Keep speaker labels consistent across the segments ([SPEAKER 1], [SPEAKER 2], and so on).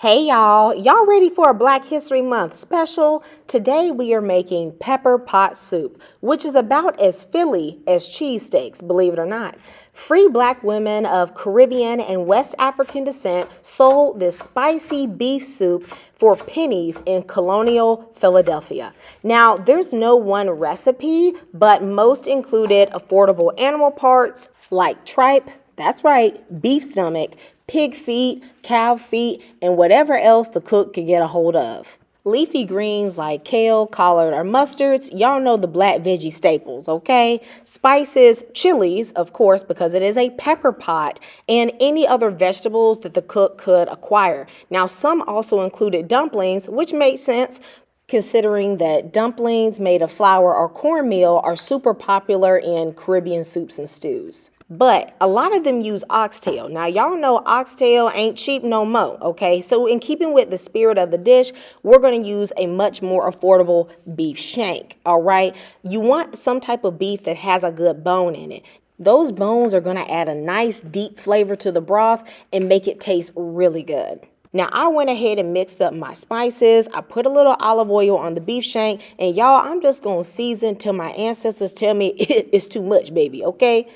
[SPEAKER 1] Hey y'all ready for a Black History Month special? Today we are making pepper pot soup, which is about as Philly as cheesesteaks, believe it or not. Free Black women of Caribbean and West African descent sold this spicy beef soup for pennies in colonial Philadelphia. Now, there's no one recipe, but most included affordable animal parts like tripe, that's right, beef stomach, pig feet, cow feet, and whatever else the cook could get a hold of. Leafy greens like kale, collard, or mustards, y'all know the Black veggie staples, okay? Spices, chilies, of course, because it is a pepper pot, and any other vegetables that the cook could acquire. Now, some also included dumplings, which makes sense considering that dumplings made of flour or cornmeal are super popular in Caribbean soups and stews. But a lot of them use oxtail. Now, y'all know oxtail ain't cheap no more, okay? So in keeping with the spirit of the dish, we're going to use a much more affordable beef shank, all right? You want some type of beef that has a good bone in it. Those bones are going to add a nice deep flavor to the broth and make it taste really good. Now, I went ahead and mixed up my spices. I put a little olive oil on the beef shank. And y'all, I'm just going to season till my ancestors tell me it's too much, baby, okay?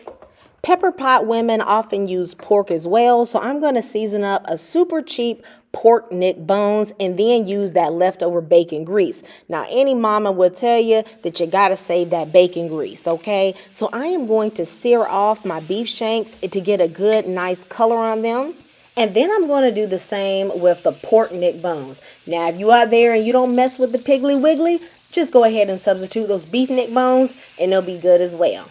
[SPEAKER 1] Pepper pot women often use pork as well, so I'm going to season up a super cheap pork neck bones and then use that leftover bacon grease. Now, any mama will tell you that you got to save that bacon grease, okay? So I am going to sear off my beef shanks to get a good, nice color on them. And then I'm going to do the same with the pork neck bones. Now, if you out there and you don't mess with the Piggly Wiggly, just go ahead and substitute those beef neck bones and they'll be good as well.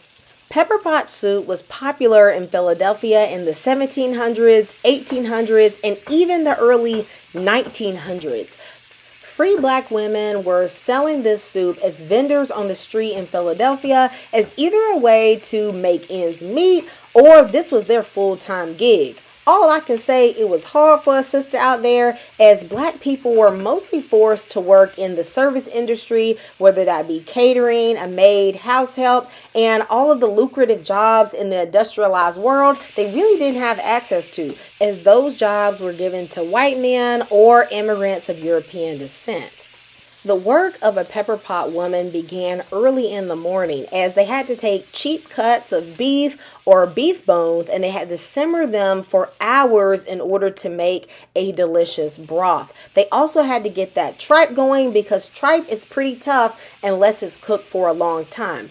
[SPEAKER 1] Pepper pot soup was popular in Philadelphia in the 1700s, 1800s, and even the early 1900s. Free Black women were selling this soup as vendors on the street in Philadelphia as either a way to make ends meet or this was their full-time gig. All I can say, it was hard for a sister out there as Black people were mostly forced to work in the service industry, whether that be catering, a maid, house help, and all of the lucrative jobs in the industrialized world they really didn't have access to, as those jobs were given to white men or immigrants of European descent. The work of a pepper pot woman began early in the morning as they had to take cheap cuts of beef or beef bones and they had to simmer them for hours in order to make a delicious broth. They also had to get that tripe going because tripe is pretty tough unless it's cooked for a long time.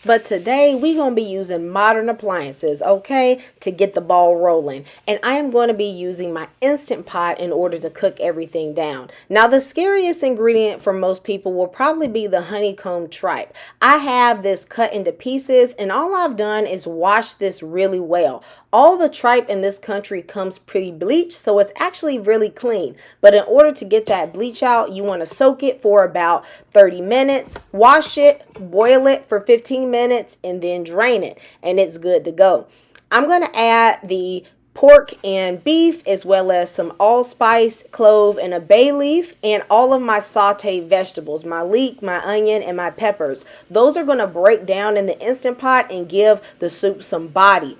[SPEAKER 1] But today we're going to be using modern appliances, okay, to get the ball rolling. And I am going to be using my Instant Pot in order to cook everything down. Now, the scariest ingredient for most people will probably be the honeycomb tripe. I have this cut into pieces and all I've done is wash this really well. All the tripe in this country comes pretty bleached, so it's actually really clean. But in order to get that bleach out, you want to soak it for about 30 minutes, wash it, boil it for 15 minutes, and then drain it, and it's good to go. I'm going to add the pork and beef as well as some allspice, clove, and a bayleaf, and all of my sauteed vegetables, my leek, my onion, and my peppers. Those are going to break down in the Instant Pot and give the soup some body.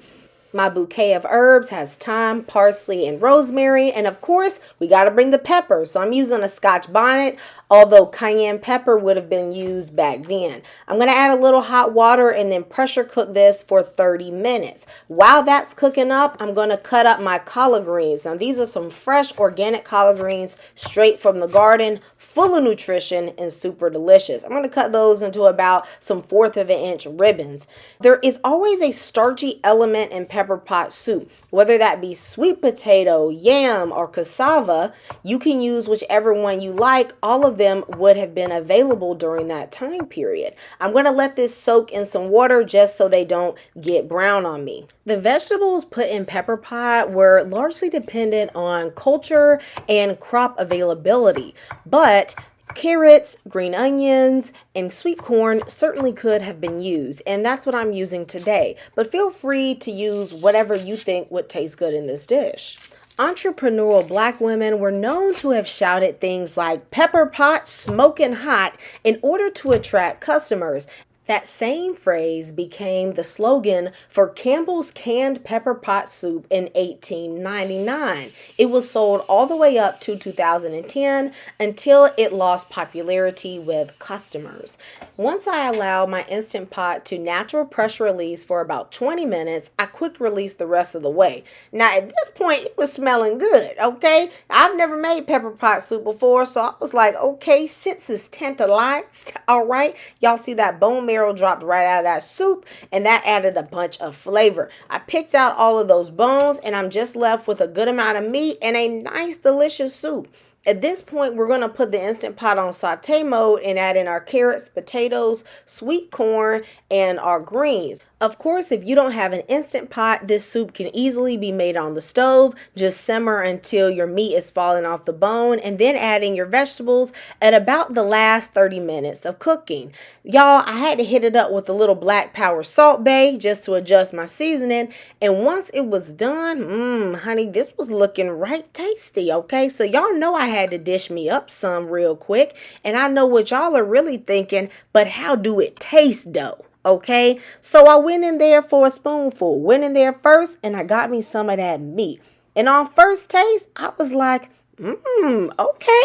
[SPEAKER 1] My bouquet of herbs has thyme, parsley, and rosemary. And of course, we got to bring the peppers. So I'm using a scotch bonnet, although cayenne pepper would have been used back then. I'm going to add a little hot water and then pressure cook this for 30 minutes. While that's cooking up, I'm going to cut up my collard greens. Now, these are some fresh organic collard greens straight from the garden, full of nutrition and super delicious. I'm going to cut those into about some 1/4 of an inch ribbons. There is always a starchy element in pepper pot soup, whether that be sweet potato, yam, or cassava. You can use whichever one you like. All of them would have been available during that time period. I'm going to let this soak in some water just so they don't get brown on me. The vegetables put in pepper pot were largely dependent on culture and crop availability, but carrots, green onions, and sweet corn certainly could have been used, and that's what I'm using today. But feel free to use whatever you think would taste good in this dish. Entrepreneurial Black women were known to have shouted things like "pepper pot smoking hot" in order to attract customers. That same phrase became the slogan for Campbell's canned pepper pot soup in 1899. It was sold all the way up to 2010 until it lost popularity with customers. Once I allowed my Instant Pot to natural pressure release for about 20 minutes, I quick released the rest of the way. Now, at this point, it was smelling good, okay? I've never made pepper pot soup before, so I was like, okay, since it's tantalized, all right. Y'all see that bone marrow dropped right out of that soup, and that added a bunch of flavor. I picked out all of those bones, and I'm just left with a good amount of meat and a nice, delicious soup. At this point, we're going to put the Instant Pot on saute mode and add in our carrots, potatoes, sweet corn, and our greens. Of course, if you don't have an Instant Pot, this soup can easily be made on the stove. Just simmer until your meat is falling off the bone and then adding your vegetables at about the last 30 minutes of cooking. Y'all, I had to hit it up with a little black power salt bay just to adjust my seasoning. And once it was done, honey, this was looking right tasty, okay? So y'all know I had to dish me up some real quick. And I know what y'all are really thinking, but how do it taste though? Okay, so I went in there for a spoonful, went in there first, and I got me some of that meat. And on first taste, I was like, okay,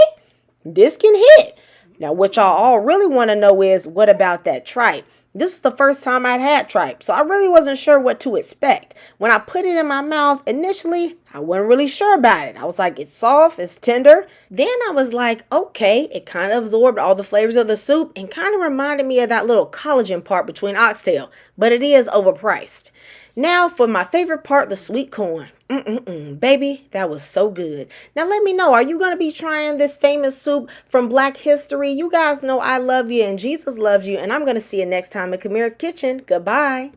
[SPEAKER 1] this can hit. Now, what y'all all really want to know is, what about that tripe? This was the first time I'd had tripe, so I really wasn't sure what to expect. When I put it in my mouth, initially, I wasn't really sure about it. I was like, it's soft, it's tender. Then I was like, okay, it kind of absorbed all the flavors of the soup and kind of reminded me of that little collagen part between oxtail, but it is overpriced. Now for my favorite part, the sweet corn. Baby, that was so good. Now let me know, are you going to be trying this famous soup from Black History? You guys know I love you and Jesus loves you, and I'm going to see you next time in Kamira's Kitchen. Goodbye.